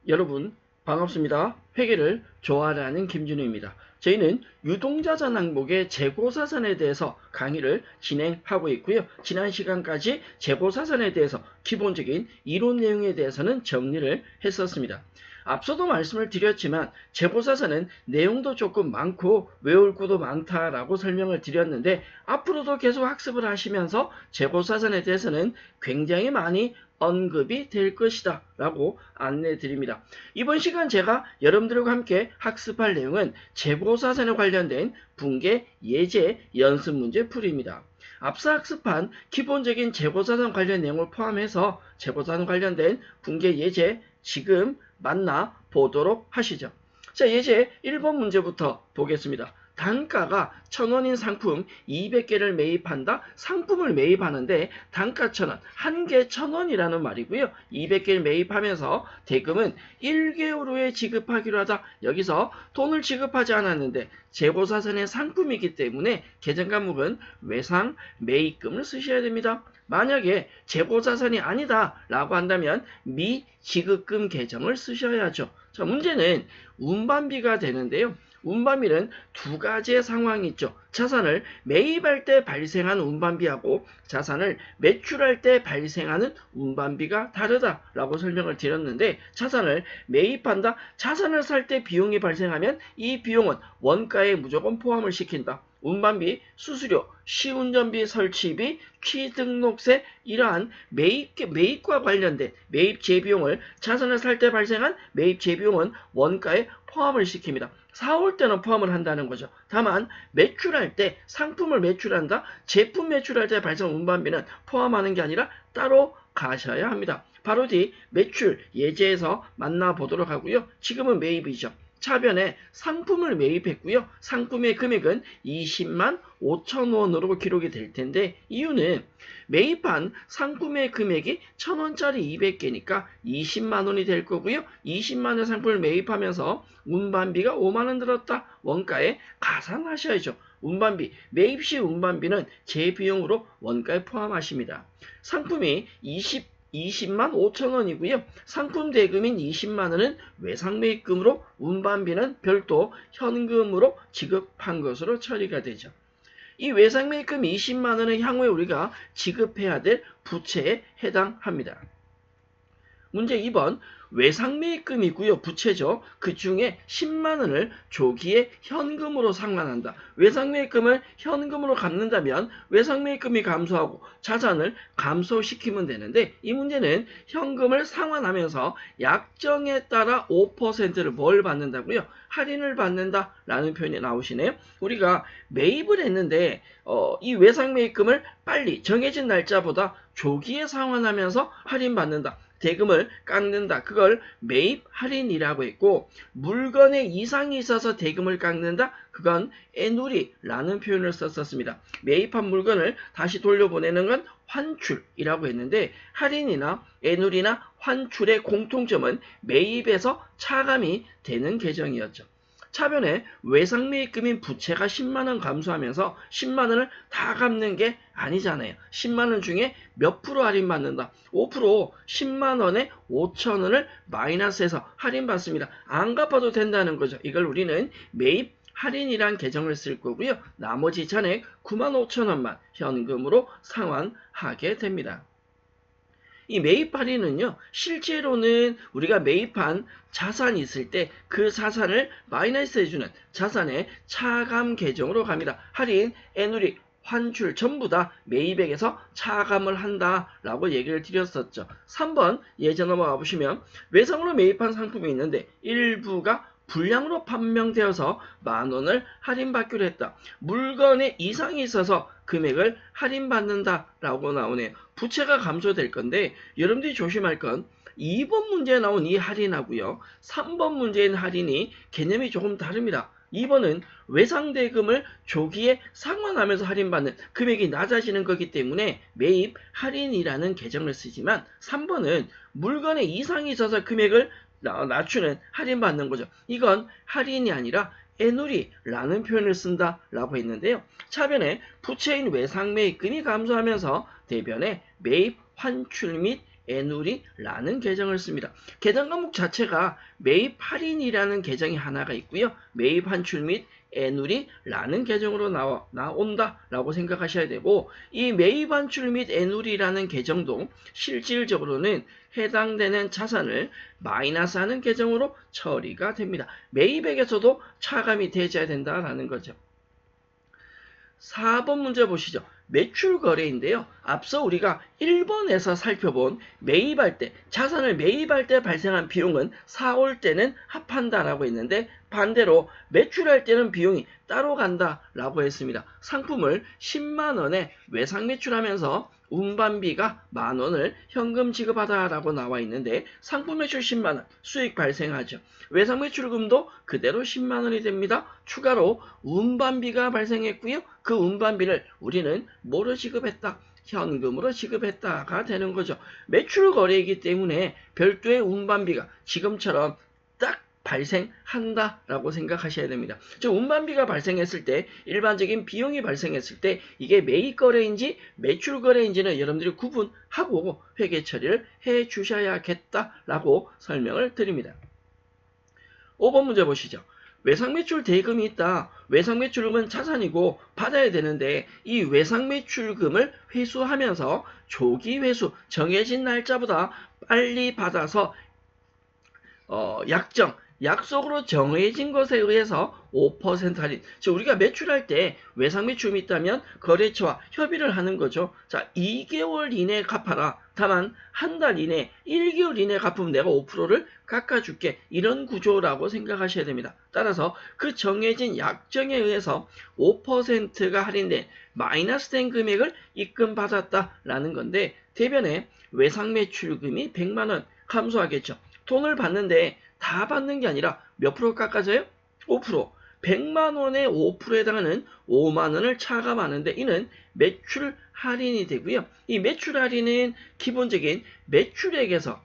여러분 반갑습니다. 회계를 좋아하는 김준우입니다. 저희는 유동자산 항목의 재고자산에 대해서 강의를 진행하고 있고요. 지난 시간까지 재고자산에 대해서 기본적인 이론 내용에 대해서는 정리를 했었습니다. 앞서도 말씀을 드렸지만 재고자산은 내용도 조금 많고 외울 것도 많다라고 설명을 드렸는데 앞으로도 계속 학습을 하시면서 재고자산에 대해서는 굉장히 많이 언급이 될 것이다 라고 안내 드립니다. 이번 시간 제가 여러분들과 함께 학습할 내용은 재고자산에 관련된 분계 예제 연습 문제 풀이입니다. 앞서 학습한 기본적인 재고자산 관련 내용을 포함해서 재고자산 관련된 분계 예제 지금 만나 보도록 하시죠. 자, 예제 1번 문제부터 보겠습니다. 단가가 1000원인 상품 200개를 매입한다. 상품을 매입하는데 단가 1000원, 한 개 1000원이라는 말이고요. 200개를 매입하면서 대금은 1개월 후에 지급하기로 하다. 여기서 돈을 지급하지 않았는데 재고자산의 상품이기 때문에 계정 과목은 외상 매입금을 쓰셔야 됩니다. 만약에 재고자산이 아니다 라고 한다면 미지급금 계정을 쓰셔야죠. 자, 문제는 운반비가 되는데요. 운반비는 두 가지의 상황이 있죠. 자산을 매입할 때 발생하는 운반비하고 자산을 매출할 때 발생하는 운반비가 다르다라고 설명을 드렸는데, 자산을 매입한다. 자산을 살 때 비용이 발생하면 이 비용은 원가에 무조건 포함을 시킨다. 운반비, 수수료, 시운전비, 설치비, 취등록세, 이러한 매입과 관련된 매입 재비용을 자산을 살 때 발생한 매입 재비용은 원가에 포함을 시킵니다. 사올 때는 포함을 한다는 거죠. 다만 매출할 때, 상품을 매출한다, 제품 매출할 때 발생한 운반비는 포함하는 게 아니라 따로 가셔야 합니다. 바로 뒤 매출 예제에서 만나보도록 하고요. 지금은 매입이죠. 차변에 상품을 매입했고요. 상품의 금액은 20만 5천 원으로 기록이 될 텐데, 이유는 매입한 상품의 금액이 1000원짜리 200개니까 20만 원이 될 거고요. 20만 원의 상품을 매입하면서 운반비가 5만 원 들었다. 원가에 가산하셔야죠. 운반비, 매입 시 운반비는 재비용으로 원가에 포함하십니다. 상품이 20만 5천 원이고요. 상품 대금인 20만 원은 외상매입금으로, 운반비는 별도 현금으로 지급한 것으로 처리가 되죠. 이 외상매입금 20만 원은 향후에 우리가 지급해야 될 부채에 해당합니다. 문제 2번, 외상매입금이고요. 부채죠. 그 중에 10만 원을 조기에 현금으로 상환한다. 외상매입금을 현금으로 갚는다면 외상매입금이 감소하고 자산을 감소시키면 되는데, 이 문제는 현금을 상환하면서 약정에 따라 5%를 뭘 받는다고요? 할인을 받는다라는 표현이 나오시네요. 우리가 매입을 했는데 이 외상매입금을 빨리 정해진 날짜보다 조기에 상환하면서 할인받는다. 대금을 깎는다. 그걸 매입 할인이라고 했고, 물건의 이상이 있어서 대금을 깎는다. 그건 애누리라는 표현을 썼었습니다. 매입한 물건을 다시 돌려보내는 건 환출이라고 했는데, 할인이나 애누리나 환출의 공통점은 매입에서 차감이 되는 계정이었죠. 차변에 외상매입금인 부채가 10만원 감소하면서 10만원을 다 갚는 게 아니잖아요. 10만원 중에 몇 프로 할인받는다. 5%, 10만원에 5천원을 마이너스해서 할인받습니다. 안 갚아도 된다는 거죠. 이걸 우리는 매입 할인이란 계정을 쓸 거고요. 나머지 잔액 9만 5천원만 현금으로 상환하게 됩니다. 이 매입 할인은요, 실제로는 우리가 매입한 자산이 있을 때 그 자산을 마이너스 해주는 자산의 차감 계정으로 갑니다. 할인, 애누리, 환출 전부 다 매입액에서 차감을 한다라고 얘기를 드렸었죠. 3번 예제 넘어가 보시면, 외상으로 매입한 상품이 있는데 일부가 불량으로 판명되어서 만원을 할인받기로 했다. 물건에 이상이 있어서 금액을 할인받는다라고 나오네요. 부채가 감소될 건데, 여러분들이 조심할 건 2번 문제에 나온 이 할인하고요, 3번 문제인 할인이 개념이 조금 다릅니다. 2번은 외상대금을 조기에 상환하면서 할인받는 금액이 낮아지는 거기 때문에 매입 할인이라는 계정을 쓰지만, 3번은 물건에 이상이 있어서 금액을 낮추는, 할인받는 거죠. 이건 할인이 아니라 애누리라는 표현을 쓴다라고 했는데요. 차변에 부채인 외상매입금이 감소하면서 대변에 매입 환출 및 애누리라는 계정을 씁니다. 계정 과목 자체가 매입 할인이라는 계정이 하나가 있고요. 매입 환출 및 애누리라는 계정으로 나온다라고 생각하셔야 되고, 이 매입 환출 및 애누리라는 계정도 실질적으로는 해당되는 자산을 마이너스하는 계정으로 처리가 됩니다. 매입액에서도 차감이 되어야 된다라는 거죠. 4번 문제 보시죠. 매출 거래인데요. 앞서 우리가 1번에서 살펴본 매입할 때, 자산을 매입할 때 발생한 비용은 사올 때는 합한다라고 했는데, 반대로 매출할 때는 비용이 따로 간다라고 했습니다. 상품을 10만원에 외상 매출하면서 운반비가 만원을 현금 지급하다라고 나와 있는데, 상품 매출 10만원 수익 발생하죠. 외상 매출금도 그대로 10만원이 됩니다. 추가로 운반비가 발생했고요. 그 운반비를 우리는 뭐로 지급했다? 현금으로 지급했다가 되는 거죠. 매출 거래이기 때문에 별도의 운반비가 지금처럼 딱 발생한다라고 생각하셔야 됩니다. 즉 운반비가 발생했을 때, 일반적인 비용이 발생했을 때 이게 매입 거래인지 매출 거래인지는 여러분들이 구분하고 회계 처리를 해 주셔야겠다라고 설명을 드립니다. 5번 문제 보시죠. 외상매출 대금이 있다. 외상매출금은 자산이고 받아야 되는데, 이 외상매출금을 회수하면서 조기 회수, 정해진 날짜보다 빨리 받아서 약속으로 정해진 것에 의해서 5% 할인. 즉 우리가 매출할 때 외상 매출이 있다면 거래처와 협의를 하는 거죠. 자, 2개월 이내에 갚아라. 다만 한 달 이내, 1개월 이내에 갚으면 내가 5%를 깎아줄게. 이런 구조라고 생각하셔야 됩니다. 따라서 그 정해진 약정에 의해서 5%가 할인된 마이너스 된 금액을 입금받았다라는 건데, 대변에 외상 매출금이 100만원 감소하겠죠. 돈을 받는데 다 받는 게 아니라 몇 프로 깎아져요? 5%. 100만원에 5%에 해당하는 5만원을 차감하는데, 이는 매출 할인이 되고요. 이 매출 할인은 기본적인 매출액에서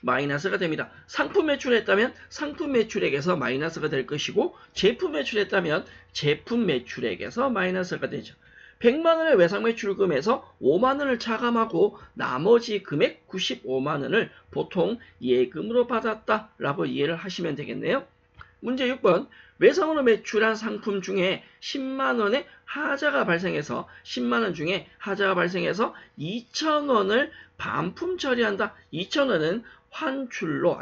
마이너스가 됩니다. 상품 매출했다면 상품 매출액에서 마이너스가 될 것이고, 제품 매출했다면 제품 매출액에서 마이너스가 되죠. 100만원의 외상 매출금에서 5만원을 차감하고 나머지 금액 95만원을 보통 예금으로 받았다라고 이해를 하시면 되겠네요. 문제 6번. 외상으로 매출한 상품 중에 10만원의 하자가 발생해서 10만원 중에 하자가 발생해서 2천원을 반품 처리한다. 2천원은 환출로,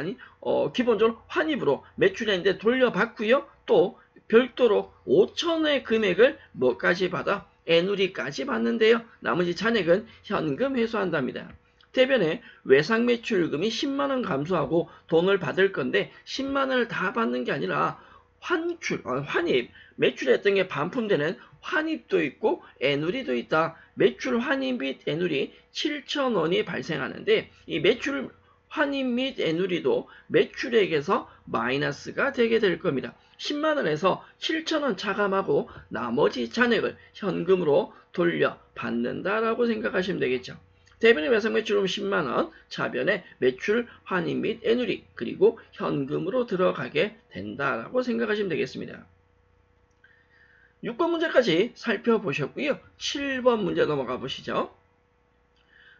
기본적으로 환입으로 매출했는데 돌려받고요. 또 별도로 5천원의 금액을 뭐까지 받아? 애누리까지 받는데요. 나머지 잔액은 현금 회수한답니다. 대변에 외상 매출금이 10만원 감소하고 돈을 받을 건데, 10만원을 다 받는 게 아니라 환입, 매출했던 게 반품되는 환입도 있고 애누리도 있다. 매출 환입 및 애누리 7천원이 발생하는데, 이 매출 환입 및 애누리도 매출액에서 마이너스가 되게 될 겁니다. 10만원에서 7천원 차감하고 나머지 잔액을 현금으로 돌려받는다라고 생각하시면 되겠죠. 대변의 외상 매출금 10만원, 차변의 매출 환입 및 애누리, 그리고 현금으로 들어가게 된다라고 생각하시면 되겠습니다. 6번 문제까지 살펴보셨고요. 7번 문제 넘어가 보시죠.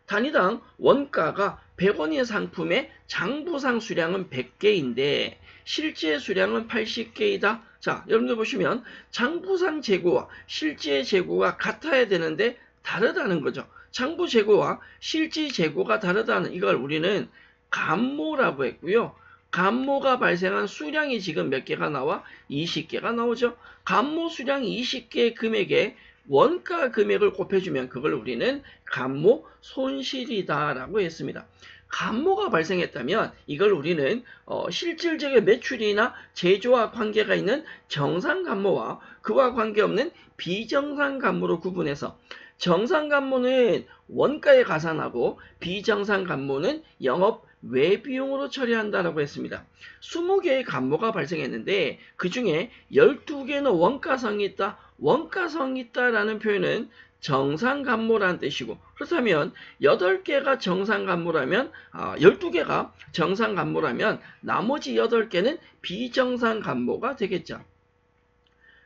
단위당 원가가 100원인 상품의 장부상 수량은 100개인데 실제 수량은 80개이다. 자, 여러분들 보시면 장부상 재고와 실제 재고가 같아야 되는데 다르다는 거죠. 장부 재고와 실제 재고가 다르다는, 이걸 우리는 감모라고 했고요. 감모가 발생한 수량이 지금 몇 개가 나와? 20개가 나오죠. 감모 수량 20개의 금액에 원가 금액을 곱해주면 그걸 우리는 감모 손실이다라고 했습니다. 감모가 발생했다면 이걸 우리는 실질적인 매출이나 제조와 관계가 있는 정상 감모와 그와 관계없는 비정상 감모로 구분해서, 정상 감모는 원가에 가산하고 비정상 감모는 영업 외비용으로 처리한다라고 했습니다. 20개의 감모가 발생했는데 그 중에 12개는 원가성이 있다. 원가성이 있다라는 표현은 정상감모라는 뜻이고, 그렇다면 8개가 정상감모라면 12개가 정상감모라면 나머지 8개는 비정상감모가 되겠죠.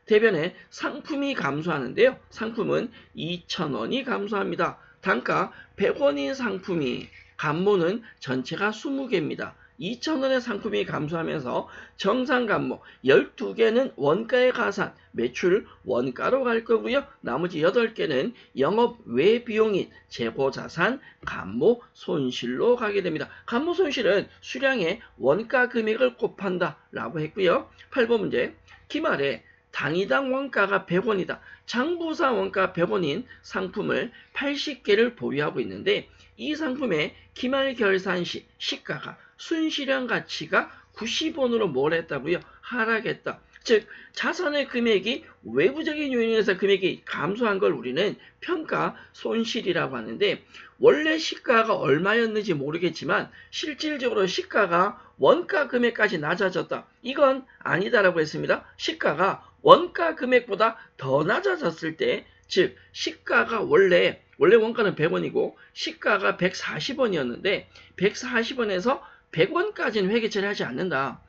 대변에 상품이 감소하는데요. 상품은 2,000원이 감소합니다. 단가 100원인 상품이 간모는 전체가 20개입니다. 2,000원의 상품이 감소하면서 정상 간모 12개는 원가의 가산, 매출 원가로 갈 거고요. 나머지 8개는 영업 외 비용인 재고자산, 간모 손실로 가게 됩니다. 간모 손실은 수량의 원가 금액을 곱한다 라고 했고요. 8번 문제. 기말에 당이당 원가가 100원이다. 장부사 원가 100원인 상품을 80개를 보유하고 있는데 이 상품의 기말 결산 시 시가가 순실현 가치가 90원으로 뭘 했다고요? 하락했다. 즉 자산의 금액이 외부적인 요인에 의해서 금액이 감소한 걸 우리는 평가 손실이라고 하는데 원래 시가가 얼마였는지 모르겠지만 실질적으로 시가가 원가 금액까지 낮아졌다. 이건 아니다라고 했습니다. 시가가 원가 금액보다 더 낮아졌을 때, 즉 시가가 원래 원가는 100원이고 시가가 140원이었는데 140원에서 100원까지는 회계 처리하지 않는다.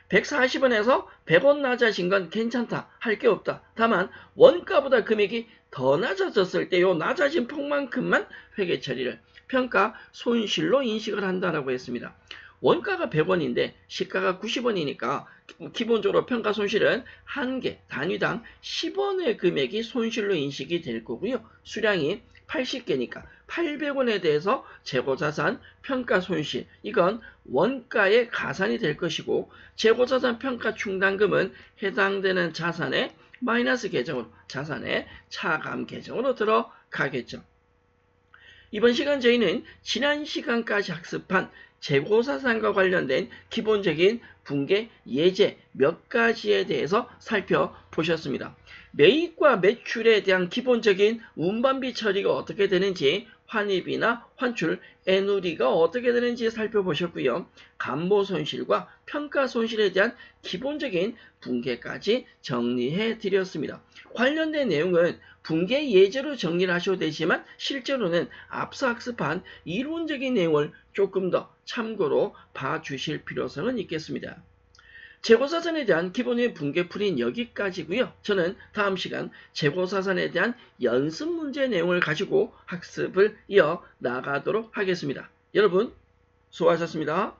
140원에서 100원 낮아진 건 괜찮다. 할 게 없다. 다만 원가보다 금액이 더 낮아졌을 때 요 낮아진 폭만큼만 회계 처리를 평가 손실로 인식을 한다라고 했습니다. 원가가 100원인데 시가가 90원이니까 기본적으로 평가 손실은 한 개 단위당 10원의 금액이 손실로 인식이 될 거고요. 수량이 80개니까 800원에 대해서 재고자산 평가 손실, 이건 원가의 가산이 될 것이고 재고자산 평가 충당금은 해당되는 자산의 마이너스 계정으로, 자산의 차감 계정으로 들어가겠죠. 이번 시간 저희는 지난 시간까지 학습한 재고자산과 관련된 기본적인 분계 예제 몇 가지에 대해서 살펴보셨습니다. 매입과 매출에 대한 기본적인 운반비 처리가 어떻게 되는지, 환입이나 환출, 애누리가 어떻게 되는지 살펴보셨고요. 간모 손실과 평가 손실에 대한 기본적인 분계까지 정리해 드렸습니다. 관련된 내용은 분계 예제로 정리를 하셔도 되지만 실제로는 앞서 학습한 이론적인 내용을 조금 더 참고로 봐주실 필요성은 있겠습니다. 재고자산에 대한 기본의 분계풀이는 여기까지고요. 저는 다음 시간 재고자산에 대한 연습 문제 내용을 가지고 학습을 이어 나가도록 하겠습니다. 여러분 수고하셨습니다.